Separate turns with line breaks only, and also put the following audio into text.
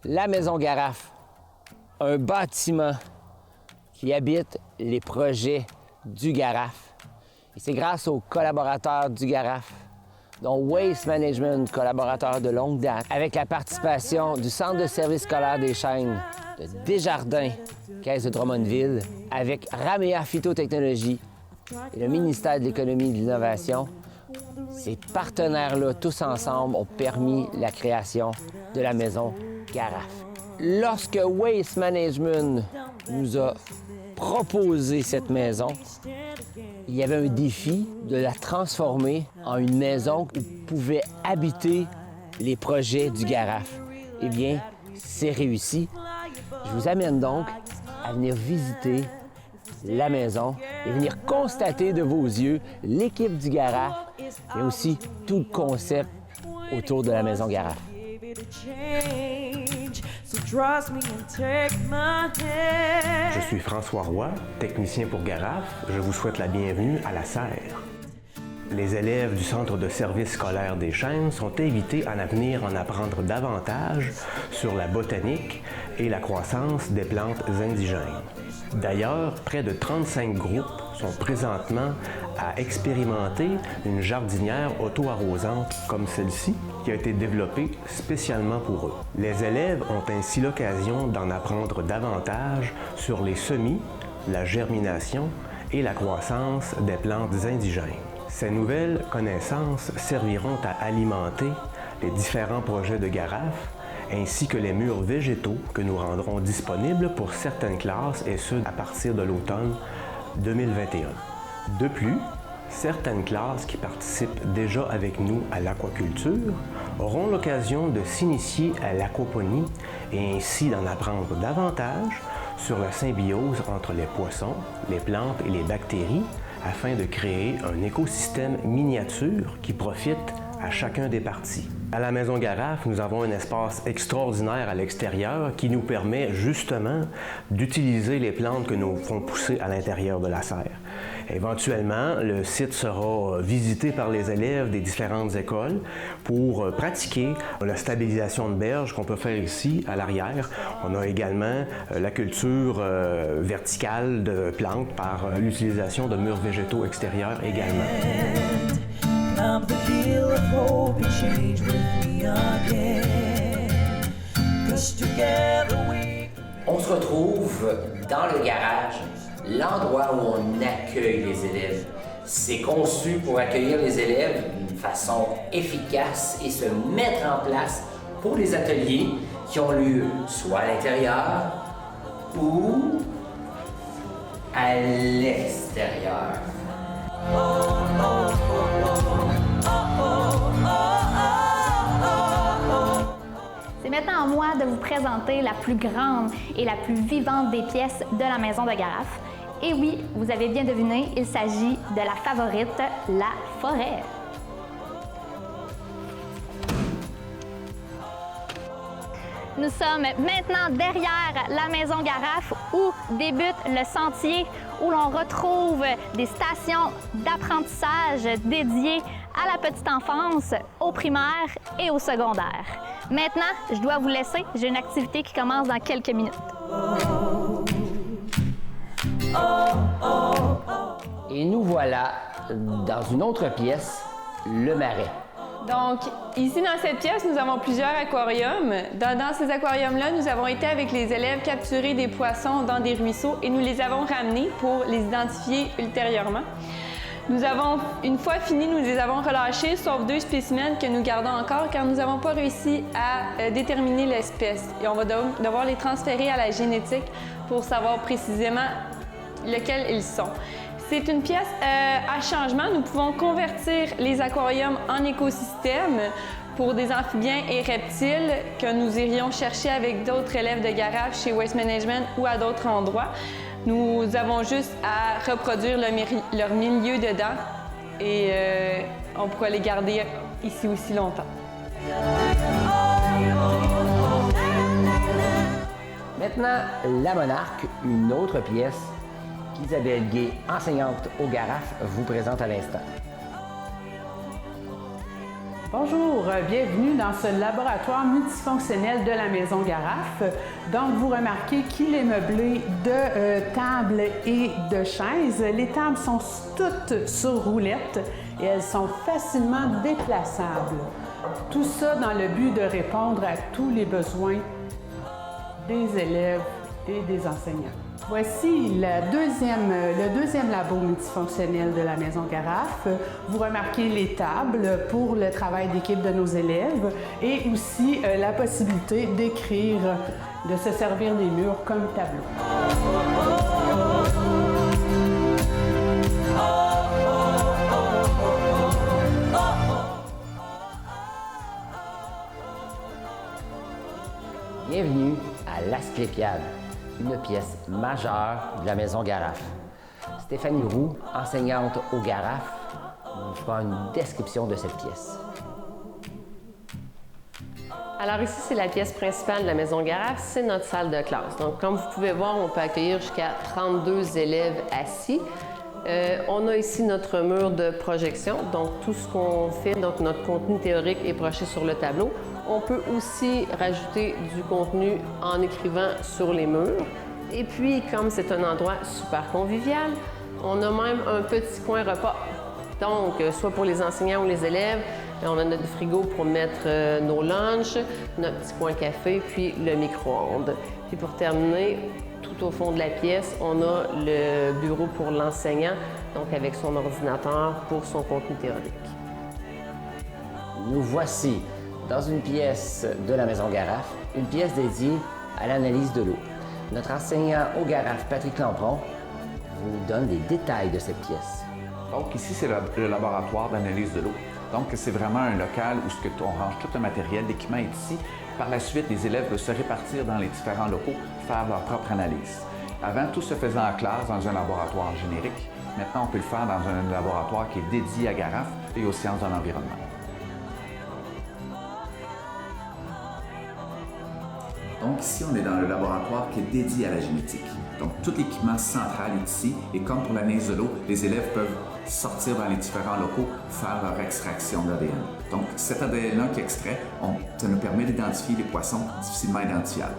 La Maison Garafe, un bâtiment qui habite les projets du Garafe. Et c'est grâce aux collaborateurs du Garafe, dont Waste Management, collaborateur de longue date, avec la participation du Centre de services scolaires des Chênes, de Desjardins, Caisse de Drummondville, avec Ramea Phytotechnologies et le ministère de l'Économie et de l'Innovation. Ces partenaires-là, tous ensemble, ont permis la création de la Maison Garafe. Lorsque Waste Management nous a proposé cette maison, il y avait un défi de la transformer en une maison où pouvaient habiter les projets du Garafe. Eh bien, c'est réussi. Je vous amène donc à venir visiter la maison et venir constater de vos yeux l'équipe du Garafe, mais aussi tout le concept autour de la Maison Garafe.
Je suis François Roy, technicien pour Garafe. Je vous souhaite la bienvenue à la serre. Les élèves du Centre de services scolaires des Chênes sont invités à venir en apprendre davantage sur la botanique et la croissance des plantes indigènes. D'ailleurs, près de 35 groupes sont présentement à expérimenter une jardinière auto-arrosante comme celle-ci, qui a été développée spécialement pour eux. Les élèves ont ainsi l'occasion d'en apprendre davantage sur les semis, la germination et la croissance des plantes indigènes. Ces nouvelles connaissances serviront à alimenter les différents projets de Garafe, ainsi que les murs végétaux que nous rendrons disponibles pour certaines classes, et ce à partir de l'automne 2021. De plus, certaines classes qui participent déjà avec nous à l'aquaculture auront l'occasion de s'initier à l'aquaponie et ainsi d'en apprendre davantage sur la symbiose entre les poissons, les plantes et les bactéries afin de créer un écosystème miniature qui profite à chacun des parties. À la Maison Garafe, nous avons un espace extraordinaire à l'extérieur qui nous permet justement d'utiliser les plantes que nous font pousser à l'intérieur de la serre. Éventuellement, le site sera visité par les élèves des différentes écoles pour pratiquer la stabilisation de berges qu'on peut faire ici à l'arrière. On a également la culture verticale de plantes par l'utilisation de murs végétaux extérieurs également.
On se retrouve dans le garage, l'endroit où on accueille les élèves. C'est conçu pour accueillir les élèves d'une façon efficace et se mettre en place pour les ateliers qui ont lieu soit à l'intérieur ou à l'extérieur.
C'est maintenant à moi de vous présenter la plus grande et la plus vivante des pièces de la Maison de Garafe. Et oui, vous avez bien deviné, il s'agit de la favorite, la forêt. Nous sommes maintenant derrière la Maison Garafe où débute le sentier où l'on retrouve des stations d'apprentissage dédiées à la petite enfance, au primaire et au secondaire. Maintenant, je dois vous laisser. J'ai une activité qui commence dans quelques minutes.
Et nous voilà dans une autre pièce, le marais.
Donc, ici dans cette pièce, nous avons plusieurs aquariums. Dans ces aquariums-là, nous avons été avec les élèves capturer des poissons dans des ruisseaux et nous les avons ramenés pour les identifier ultérieurement. Nous avons, une fois finis, nous les avons relâchés, sauf 2 spécimens que nous gardons encore car nous n'avons pas réussi à déterminer l'espèce. Et on va devoir les transférer à la génétique pour savoir précisément lequel ils sont. C'est une pièce à changement. Nous pouvons convertir les aquariums en écosystèmes pour des amphibiens et reptiles que nous irions chercher avec d'autres élèves de Garafe chez Waste Management ou à d'autres endroits. Nous avons juste à reproduire leur milieu dedans et on pourra les garder ici aussi longtemps.
Maintenant, la Monarque, une autre pièce qu'Isabelle Gay, enseignante au Garafe, vous présente à l'instant.
Bonjour, bienvenue dans ce laboratoire multifonctionnel de la Maison Garafe. Donc, vous remarquez qu'il est meublé de tables et de chaises. Les tables sont toutes sur roulettes et elles sont facilement déplaçables. Tout ça dans le but de répondre à tous les besoins des élèves et des enseignants. Voici le deuxième labo multifonctionnel de la Maison Garafe. Vous remarquez les tables pour le travail d'équipe de nos élèves et aussi la possibilité d'écrire, de se servir des murs comme tableau.
Bienvenue à l'Asclépiade, une pièce majeure de la Maison Garafe. Stéphanie Roux, enseignante au Garafe, nous fera une description de cette pièce.
Alors ici, c'est la pièce principale de la Maison Garafe, c'est notre salle de classe. Donc comme vous pouvez voir, on peut accueillir jusqu'à 32 élèves assis. On a ici notre mur de projection, donc tout ce qu'on fait, donc notre contenu théorique est projeté sur le tableau. On peut aussi rajouter du contenu en écrivant sur les murs. Et puis, comme c'est un endroit super convivial, on a même un petit coin repas. Donc, soit pour les enseignants ou les élèves, on a notre frigo pour mettre nos lunchs, notre petit coin café, puis le micro-ondes. Puis pour terminer, tout au fond de la pièce, on a le bureau pour l'enseignant, donc avec son ordinateur pour son contenu théorique.
Nous voici dans une pièce de la Maison Garafe, une pièce dédiée à l'analyse de l'eau. Notre enseignant au Garafe, Patrick Lampron, vous donne les détails de cette pièce.
Donc ici, c'est le laboratoire d'analyse de l'eau. Donc c'est vraiment un local où on range tout le matériel, l'équipement est ici. Par la suite, les élèves peuvent se répartir dans les différents locaux, faire leur propre analyse. Avant, tout se faisait en classe dans un laboratoire générique. Maintenant, on peut le faire dans un laboratoire qui est dédié à Garafe et aux sciences de l'environnement.
Donc ici, on est dans le laboratoire qui est dédié à la génétique. Donc tout l'équipement central est ici et comme pour l'analyse de l'eau, les élèves peuvent sortir dans les différents locaux, faire leur extraction d'ADN. Donc cet ADN-là qui est extrait, ça nous permet d'identifier les poissons difficilement identifiables.